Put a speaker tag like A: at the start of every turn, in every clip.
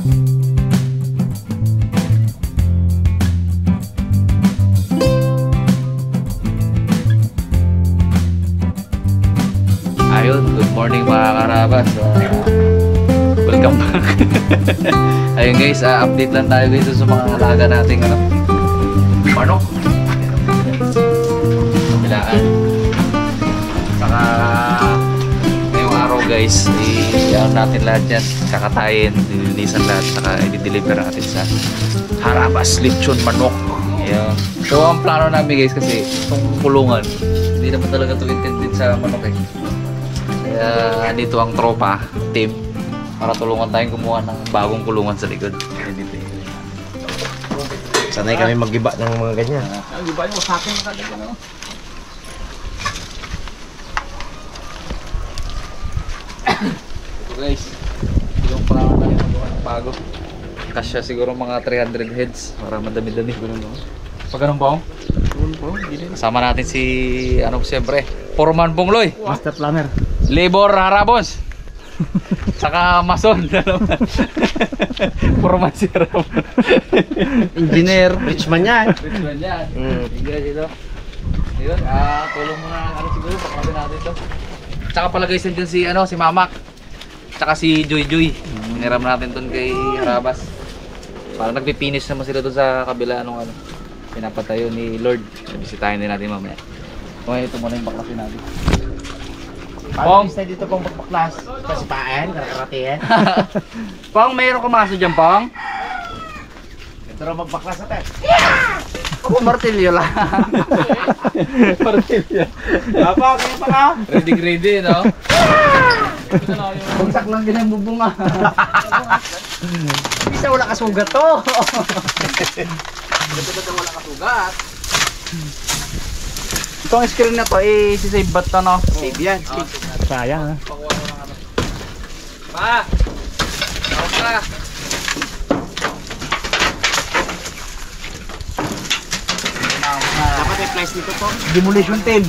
A: Ayun, good morning mga karabas. Welcome back. Ayun guys, update lang tayo guys sa mga alaga nating manok. Kailangan. Saka ngayong araw guys, i-ano natin lahat yan. Kakatayin, dilinisan lahat. Saka i-deliver natin sa Harabas Lechon Manok. Ayun. So ang plano namin guys kasi itong kulungan, hindi naman talaga ito intended sa manok eh. Kaya dito ang tropa, team, para tulungan tayong kumuha ng bagong kulungan sa likod.
B: Sanay kami mag-iba ng mga ganyan.
A: Mag-iba yung sa akin na kagad, no? Ito guys, yung plano tayo magawa ng bago. Kasya siguro mga 300 heads para madami-dami. Pag ganun ba? Kasama natin si, siyempre, Foreman Bongloy.
C: Master planner.
A: Labor Harabos. Saka Mason. Foreman si Harabos.
B: Engineer. Richman yan.
A: Richman yan. Tingnan dito. Ayun, tulong muna siguro, pakapin natin ito. Tsaka pala guys, nandiyan si, si Mamak. Tsaka si Joy Joy. Hiniram natin doon kay Harabas. Parang nagpipinish naman sila doon sa kabila pinapatayo ni Lord. Bisitahin din natin mamaya. Okay, ito muna yung baklasin natin.
B: Pong! Paano dito pong baklas? Pasipain, karakaratiin.
A: Pong, mayroon kumaso dyan, Pong?
B: Ito rin magbaklas natin.
A: Ako, martilyo lang. Martilyo.
B: Apa, kaya pa ka?
A: Ready, no? Bagsak lang din ang bubunga.
B: Isa wala kasugat to.
A: Wala kasugat. Itong screen na to, sisave ba't to, no?
B: Save yan.
C: Sayang ha.
A: Pa! Tawag ka!
B: Dapat may place dito po.
A: Demolition team.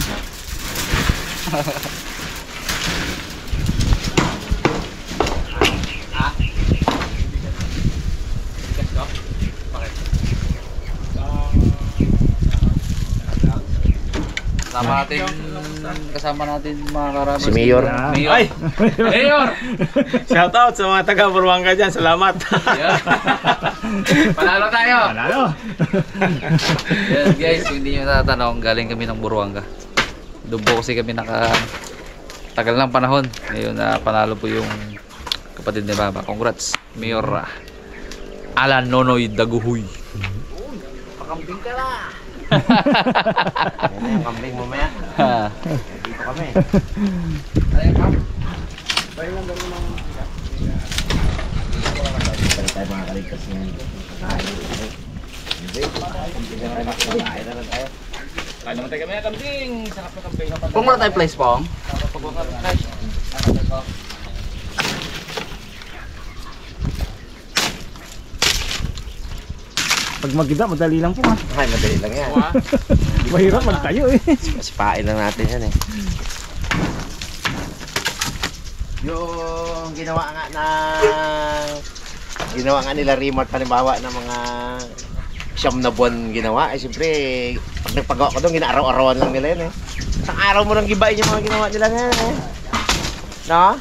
A: Kasama natin mga karabas.
B: Si Mayor.
A: Ay! Mayor!
C: Shout out sa mga taga Buruanga dyan. Salamat.
A: Panalo tayo!
C: Panalo.
A: Yes guys, kung hindi nyo natatanong, galing kami ng Buruanga. Doon po kasi kami tagal ng panahon. Ngayon panalo po yung kapatid ni Baba. Congrats, Mayor Alan Nonoy Daguhoy.
B: Pakambing ka na. Yan yung kambing mo maya. Dito kami.
A: Ayun ka.
B: Pwede tayo mga kaligtas ngayon.
A: Kaya naman tayo kami na kambing. Sarap na kambing. Kung wala tayo place, Pong?
C: Pag mag-iba, madali lang po ha.
B: Ay, madali lang yan.
C: Mahirap magtayo eh.
B: Sipain lang natin yan eh. Yung ginawa nga nila remote halimbawa ng mga siyam na buwan ginawa, siyempre pag nagpagawa ko doon, gina-araw-arawan lang nila yun eh. Isang araw mo lang gibain yung mga ginawa nila ngayon eh. No?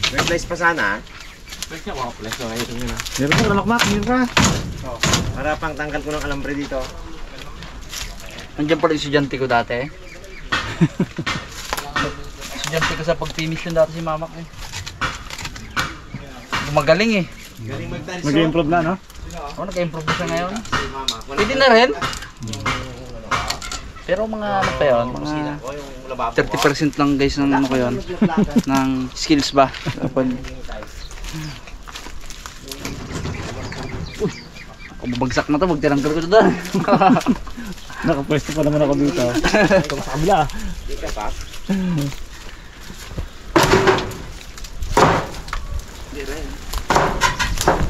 B: May place pa sana. Place niya, wow, place na ngayon yun.
C: Meron ka, lamakmak, meron ka.
B: Para pang tanggal ko ng alambre dito.
A: Nandiyan pala yung estudyante ko dati. Estudyante ko sa pag-finish yun dati si Mamak eh. Gumagaling eh.
C: Mag-improve na, no?
A: Oo, nag-improve siya ngayon. Pwede na rin. Pero mga ano pa yun, mga 30% lang guys ng ano ko yun, ng skills ba. Kapag kung babagsak na to, magtiranggal ko doon.
C: Nakapwesto pa naman ako dito. Ito sa kabila.
B: Dito pa.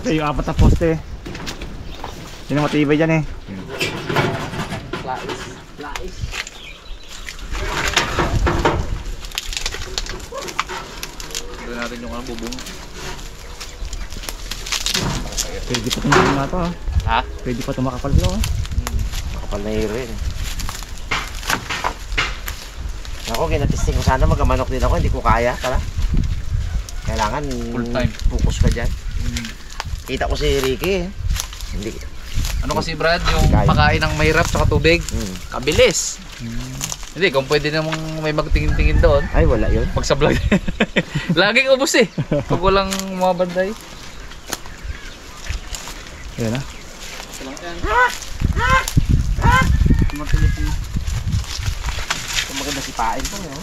C: Ito yung 4 na poste. Yun ang matibay dyan eh.
A: Lais. Lais. Ito natin yung bubong.
C: Pwede pa tumakapal nga to ha.
A: Ha?
C: Pwede pa tumakapal sila ha.
B: Kapal na rin. Ako, ginatisting ko sana magamanok din ako, hindi ko kaya pala. Kailangan
A: Full time.
B: focus ka dyan. Kita ko si Ricky eh. Hindi.
A: Ano kasi Brad, yung
B: Kaya.
A: pakain ng mahirap sa tubig,
B: Hmm.
A: kabilis. Hindi, kung pwede namang may magtingin-tingin doon,
B: Ay, wala yun.
A: pag sa vlog. Laging ubos eh. Pag walang mga banday.
C: Ayan ha.
B: Kung maganda si Pain po, no?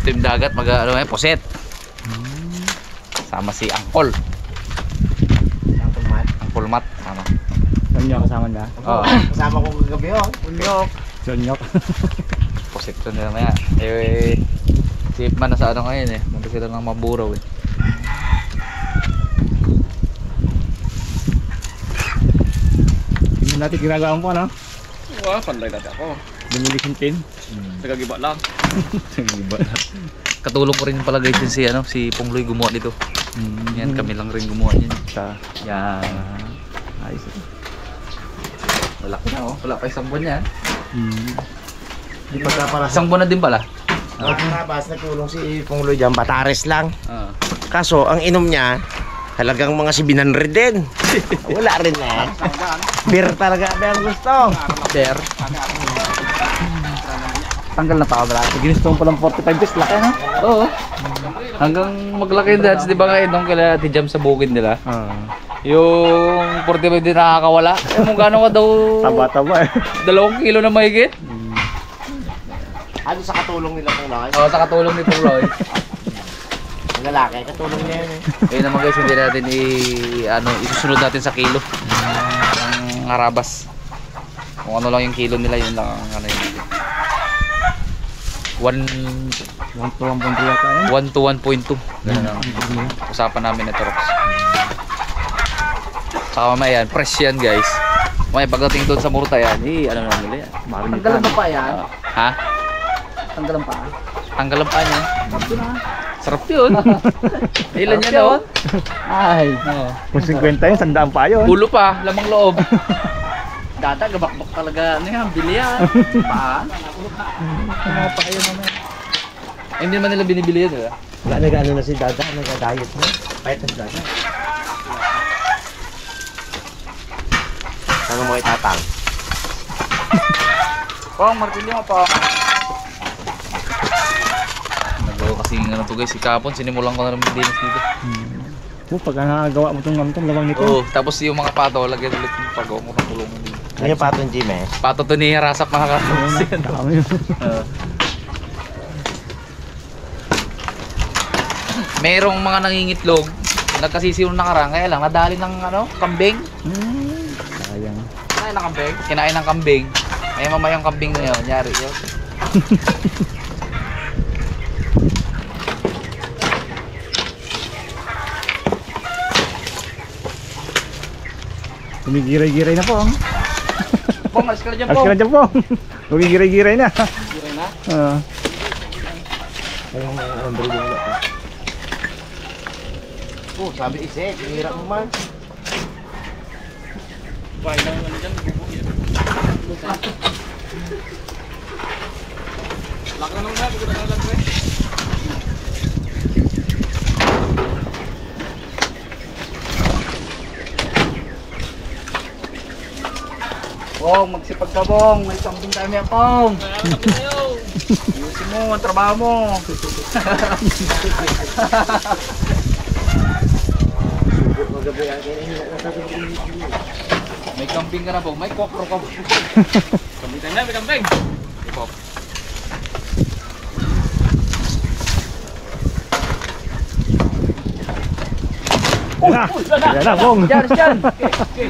A: Team dagat, ano poset. Sama si Angkol.
B: Sample mat.
A: Angkol Mat. Sama.
C: Sonyok kasama niya.
A: Oo.
B: Kasama ko kagabi, oh. Unyok.
C: Sonyok.
A: Poset to nila maya. Eh, si Ipman nasa ano ngayon eh. Nandito sila ng Maburaw eh.
C: Tingnan natin ginagawa mo ano?
A: Wah, panday dati ako.
C: Demolition pin.
A: Nagagiba lang. Nagagiba lang. Katulong ko rin pala guys yun si, si Pongloy gumawa dito. Yan, kami lang rin gumawa yun.
C: Sa.
A: Yan.
C: Ayos ito.
A: Malaki na oh. Wala pa isang buwan yan.
B: Di pagkapala.
A: Isang buwan na din pala.
B: Nakakabas, nagtulong si Pongloy dyan, Batares lang.
A: Kaso,
B: ang inom niya, halagang mga 700 din. Wala rin eh. Beer talaga ang gusto.
A: Bear.
C: Tanggal na tao dala. Ginusto mo palang 45 days. Laki na.
A: Oo. Hanggang maglaki yung dance, di ba ngayon nung kila Ate Jam sa bukid nila? Yung 45 din nakakawala. Eh, kung gano'n ka daw,
C: Taba-taba eh.
A: 2 kilo na mahigit.
B: Ano sa katulong nila Pongloy?
A: Oo, sa katulong ni Pongloy.
B: Ang lalaki, katulong niya yun eh.
A: Ayun naman guys, hindi natin isusunod natin sa kilo. Ang harabas. Kung ano lang yung kilo nila, yun lang ang ano yun. 1
C: 1 to 1.3 yata yun.
A: to 1.2. Ganun ang usapan namin na Rox. Saka mamaya yan, fresh yan guys. Mamaya pagdating doon sa Murta yan, ano na nila yan.
C: Tanggalan
A: pa yan? Ha?
C: Tanggalan pa.
A: Tanggalan pa niya. Sarap yun. Ilan yan doon?
C: Ay. Kung 50 yun, sandaan pa yun.
A: Ulo pa, lamang loob. Data, gabakbak talaga. Ano yan, bili yan. Paan? Mga pa kayo naman. Eh, hindi naman nila binibili yan, diba?
B: Wala nag-ano na si Dada, nag-diet na. Pahit na si Dada. Saan mo itatang?
A: Pang, martilyo mo pa. Nagawa kasi ano to guys, si Kapon, sinimulan ko na naman dinis dito.
C: Pag nagawa mo itong gamitan, lawang nito.
A: Oo, tapos yung mga pato, lagyan ulit yung pagawa mo ng tulungan dito.
B: Ano yung patong gym eh?
A: Pato to ni Rasap mga kapon.
C: Dami yun.
A: Merong mga nangingitlog, nagkasisiw ng nakaraan, kaya lang nadali ng kambing.
C: Sayang.
A: Kinain ng kambing? Kinain ng kambing. Ay mamayang kambing na yun, nyari yun.
C: Gumigiray-giray na po.
A: Pong, alis ka na dyan
C: Alis
A: po.
C: ka na dyan po. Gumigiray-giray na.
A: Giray na?
B: Ayun mga number yung wala pa. Oh, sabi isip, hirap mo man.
A: Bahay lang naman dyan, bubuhin. Laka na naman na, bigyan na lang pre. Bong, magsipag ka Bong, may kambing tayo niya Bong. Ayusin mo, ang trabaho mo. May kambing ka na Bong, may kokro ka Bong. Kambing tayo na, may kambing. Ipop.
C: Yan na, Bong.
A: Diyan.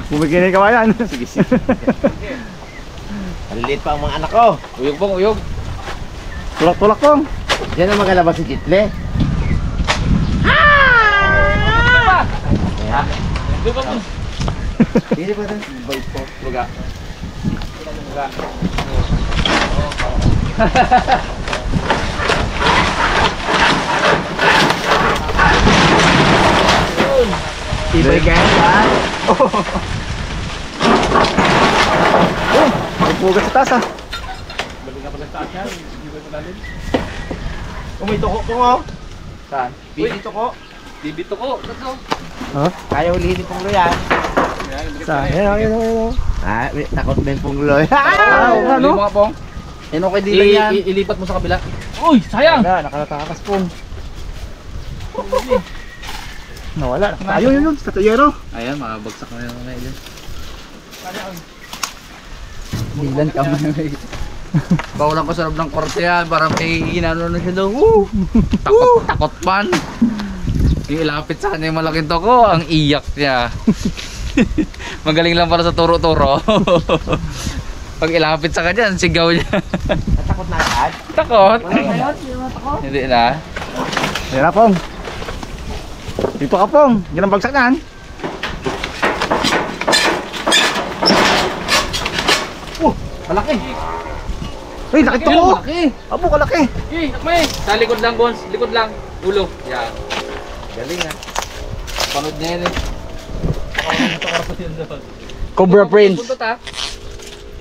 C: Bumigay na yung kawayan.
A: Sige, sige.
B: Maliliit pa ang mga anak ko.
A: Uyog Bong, uyog.
C: Tulak-tulak, Bong.
B: Diyan ang magalabas si Jitle. Ha?
A: Doon pa po.
B: Hindi ba ito? Bait po.
A: Buga. Buga.
B: Tibay guys, ha?
C: May pugas sa taas ha.
B: May tuko po nga.
A: Saan?
B: Bibi tuko.
A: Bibito ko. Ito.
C: Ha?
B: Kaya ulihin ni Pungloy yan.
C: Saan? Yan o.
B: Ah, takot na yung Pungloy.
C: Ah, oo nga no.
A: Mga pong.
B: Yan okay din lang yan.
A: Ilipat mo sa kabila. Uy, sayang!
C: Wala, nakatakas pong. Nawala. Ayun, yun, sa tuyero.
A: Ayan, makabagsak na yung mga ilan.
B: Bilan ka man.
A: Bawalan ko sa loob ng korte yan, parang may ginano na siya daw. Woo! Takot pan. Yung ilapit sa kanya yung malaking toko, ang iyak niya. Magaling lang para sa turo-turo. Pag ilapit sa kanya, ang sigaw niya.
B: Natakot na agad?
A: Takot?
B: Wala na.
A: Hindi na.
C: Yan na pong. Dito ka pong. Yan ang bagsak yan.
A: Malaki.
C: Uy, laki to
A: Yun,
C: ko.
A: malaki.
C: Abo, kalaki.
A: Eh, nakmay. Sa likod lang, Gons. Likod lang. Ulo. Yan. Galing ha. Panood niya yan eh.
D: Cobra Prince.
A: Buntot ha.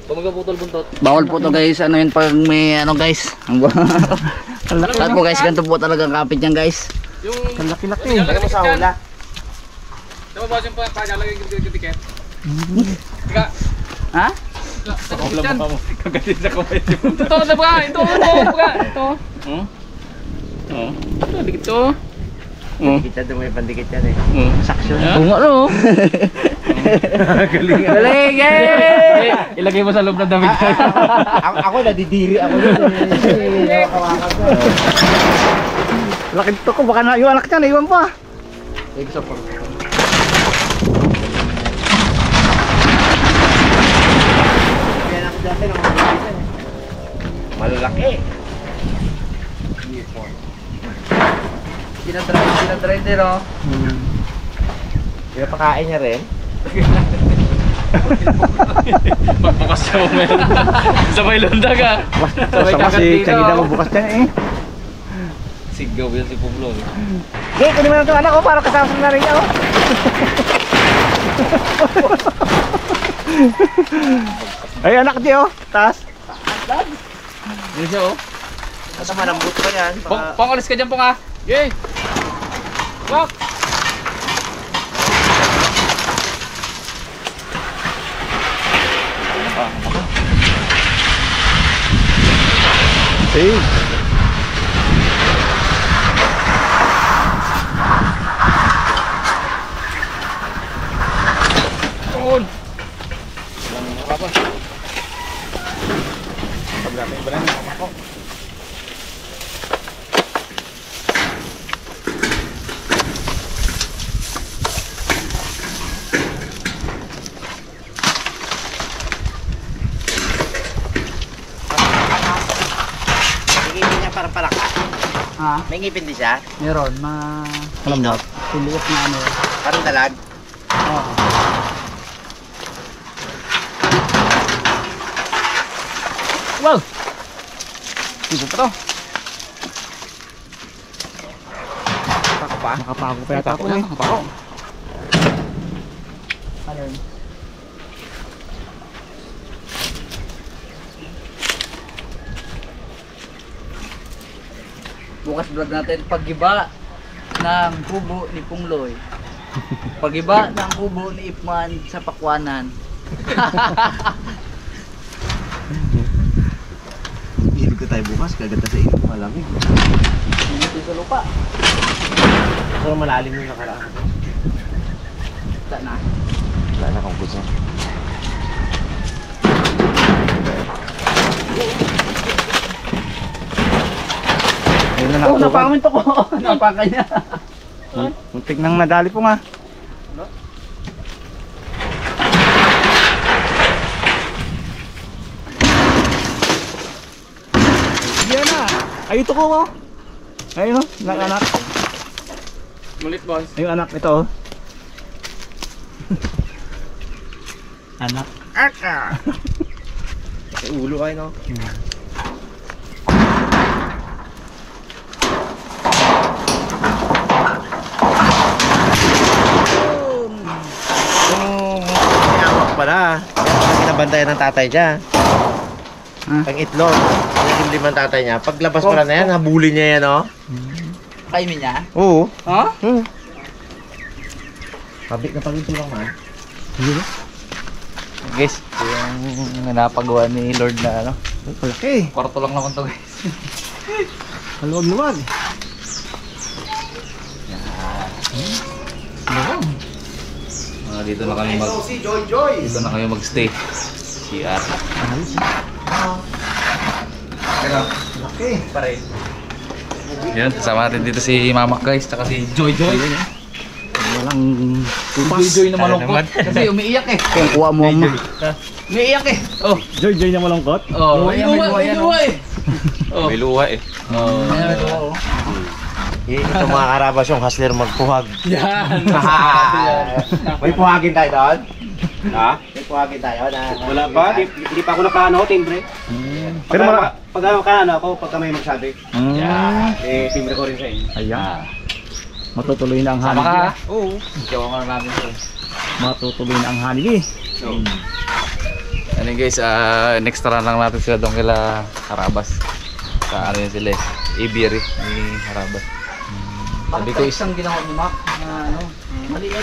A: Kung magputol buntot.
D: Bawal po to guys. Ano yun pag may ano guys. Lahat po guys. Ganito po talaga ang kapit niyan guys.
A: Yung...
C: Ang laki-laki.
B: Lagay mo sa hula.
A: Nababas yung pakalagay yung tiket. Tiga.
D: Ha?
A: Kagatin sa kamay mo. Ito, ito ba? Ito. Ito. Ito, dikit to.
B: Kita doon may pandikit yan eh.
C: Saksyon.
D: Bunga no.
A: Galing.
D: Galing eh.
A: Ilagay mo sa loob ng damit.
B: Ako nadidiri ako doon eh. Kawakan ko.
C: Laki to ko. Baka na yung anak niya, naiwan pa.
A: Isa pa.
B: Kaya ako dati ng mga bibisan eh. Malalaki.
A: Sinadry din o.
B: Pinapakain niya rin.
A: Magbukas siya mo meron. Sabay lundag ha. Sabay
C: Basta
A: kagat
C: kasi
A: dito.
C: kanina magbukas dyan eh.
A: Sigaw yan si Pumlo.
C: Okay, kunin mo na itong anak ko para kasama na rin ako. Ay, anak niya oh. Taas.
A: Yun siya o.
B: Basta malambot pa yan.
A: Pong, alis ka dyan Pong ha. Yay! Walk!
C: Hey.
A: On!
B: May ngipin niya parang palaka.
D: Ha?
B: May ngipin din siya.
D: Meron.
C: Alam mo.
D: Piliit na ano.
B: Parang dalag.
D: Oo.
C: Wow. Dito pa to.
B: Ako pa.
C: Nakapago pa yata ako eh.
A: Nakapako.
D: Ano yun? Bukas vlog natin paggiba ng kubo ni Pungloy. Paggiba ng kubo ni Ipman sa Pakwanan.
B: Hilig ko tayo bukas. Kaganda sa inyo. Malamig.
D: Dito sa lupa.
B: Pero malalim yung nakaraan.
D: Wala na.
B: Wala na kang gusto.
C: Ayun na
D: Oh,
C: nakatukan.
D: napakamento ko. Napaka niya.
C: Muntik nang nadali po nga. Yan na. Ay, ito ko oh. Ayun oh, anak.
A: Mulit boss.
C: Ayun anak, ito oh. Anak.
B: May ulo ay no. May awak pala. Kinabantayan ng tatay niya. Ang itlog. Pinagimlim ng tatay niya. Paglabas pala na yan, habulin niya yan, oh.
D: Kainin niya?
B: Oo.
D: Ha?
B: Pabik na pagito lang, man.
A: Guys, yung napagawa ni Lord na ano.
C: Okay.
A: Kwarto lang naman to guys.
C: Haluwag-luwag.
A: Dito na kami dito na kami magstay. CR.
C: Okay.
A: Pare. Yan, kasama natin dito si Mama guys, tsaka si Joy.
C: Walang kupas.
A: Joy na malungkot. Kasi umiiyak eh.
C: Kung kuha mo mo.
A: Umiiyak eh. Oh.
C: Joy na malungkot.
A: Oh, may luha eh. Oh.
B: May luha eh.
A: Oh.
B: Ito mga karabas yung hustler magpuhag.
A: Yan.
B: May puhagin tayo doon? Ha? May puhagin tayo na...
E: Wala pa, hindi pa ako nakaano, timbre.
C: Pero
E: Pag ano ako, pagka may magsabi, timbre ko rin sa inyo.
C: Ayan. Matutuloy na ang
A: Sama
C: hanig.
A: ka.
C: eh.
A: Oo. Ikaw ang namin to.
C: Matutuloy na ang hanig eh.
A: Ano yun guys, next run lang natin sila doon kila Harabas. Sa ano yun sila eh. Ibiri ni Harabas. Sabi ko
D: Isang ginawa ni Mac na ano, mali yan.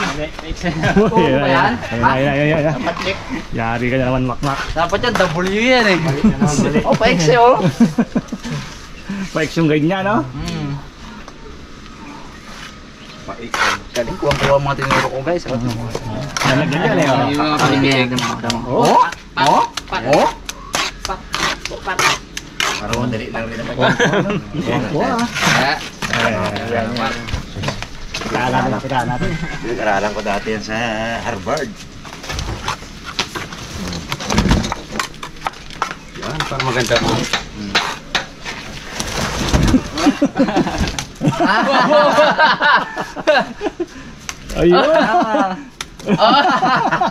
C: Oo
D: ba yan?
C: Ayan. Yari ka na naman, Makmak.
D: Dapat yan, W yan eh. Oh, pa-X eh oh.
C: Pa-X yung guide niya, no?
D: Galing, kuwang-kuwa mga tinuro ko guys.
C: Nalagyan yan eh.
D: Yung mga pinigyan.
C: Oh?
D: Oh? Oh?
B: Parang madali lang rin naman.
C: Wow.
A: Ayan.
C: Kita natin.
B: Aralan ko dati yan sa Harvard.
E: Yan, para maganda po.
C: Ayun.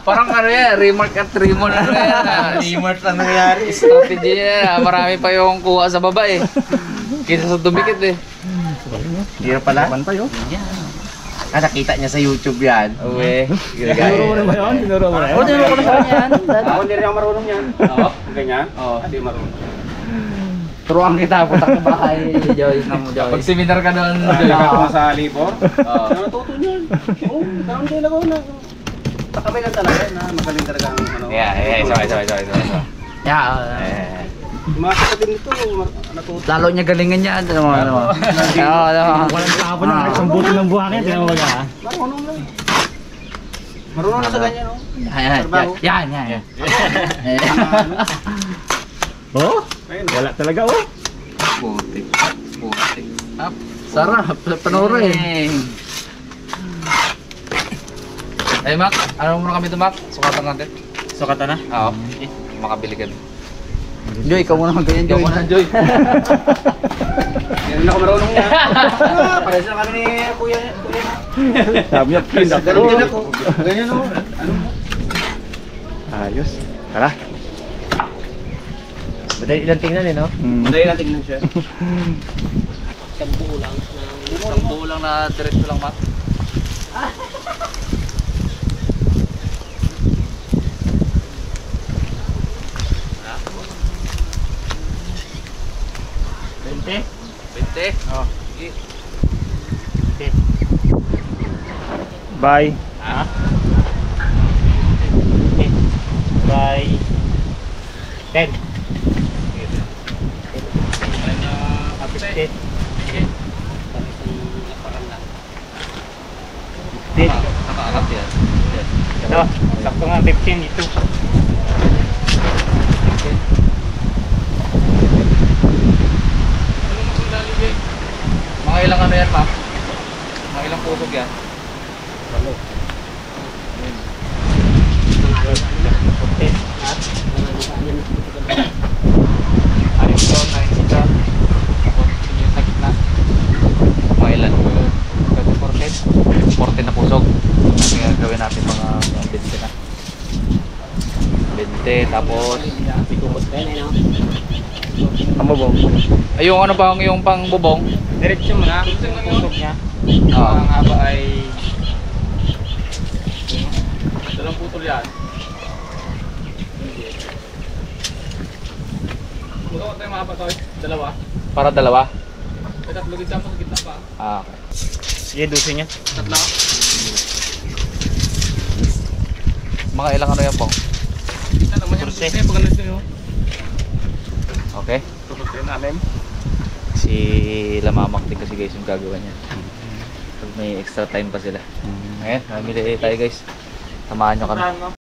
A: Parang ano yan, remark at remon ano yan.
B: Remark lang nangyari.
A: Strategy yan. Marami pa yung kuha sa baba eh. Kisa sa dumikit eh.
B: Hindi na pala.
C: Pantay oh.
B: Nakita niya sa YouTube yan.
A: Uwe.
C: Tinuro mo na ba yun? Tinuro mo na yun?
D: Tinuro ko na sa yan.
E: Ako hindi rin ako marunong yan.
A: Oo.
E: Ganyan?
A: Oo.
E: Hindi marunong.
D: Turuan kita, putak na bahay, Joy.
A: Pag seminar ka doon,
E: Hindi ka ako sa libor.
A: Oo.
E: Natuto niyan. Oo, down din ako na. Takabay lang talaga na magaling talaga ang ano.
A: Yeah, isa.
D: Yeah.
E: Yung mga kapatid nito, natuto.
D: Lalo niya galingan niya. Ano?
C: Walang tapon na isang buto ng buhangin. Tinan mo ba?
E: Marunong lang. Marunong na sa ganyan, no?
D: Yan.
C: Oh? Wala talaga oh.
A: Putik.
D: Sarap, panoorin.
A: Ay Mac, ano muna kami ito Mac? Sukatan natin.
E: Sukatan na?
A: Oo. Makabili ka.
D: Joy, ikaw muna mag-ganyan, Joy.
A: Joy.
E: Yan na ako marunong yan. Pares na kami ni kuya.
C: Sabi niya, pindak.
E: Ganun din ako. Ganyan ako. Ano?
C: Ayos. Tara.
B: Madali ilang tingnan eh, no?
E: Madali na tingnan siya.
A: Isang buo lang na diretso lang Mac.
D: Bente?
A: 20.
B: Oh.
C: Bye.
B: Bye. 10.
A: Nakaakap yan.
C: Ito, sakto nga 15 ito.
A: Mga ilang ano yan Mac? Mga ilang pusog yan? Ayos ko, 90 ka. Tapos yung sa gitna. Mga ilan? 40 na pusog. Kasi gagawin natin mga 20, tapos
C: Ang bubong.
A: ay yung ano pang yung pang bubong.
E: Diretso mo na. Yung pusok niya.
A: Ah.
E: Ang haba ay... Dalang putol yan. Puto tayo mahaba to. Dalawa.
A: Para dalawa.
E: May tatlo gitna pa sa gitna pa.
A: Ah, okay.
C: Sige, dusin niya.
E: Tatlo.
A: Mga ilang ano yan po?
E: Kita naman yung gitna. Pag ganun yun.
A: Okay.
E: Tututin namin.
A: Si Lamamak din kasi guys yung gagawa niya. Pag may extra time pa sila. Ayan, mamili tayo guys. Samahan nyo kami.
E: Saan mo?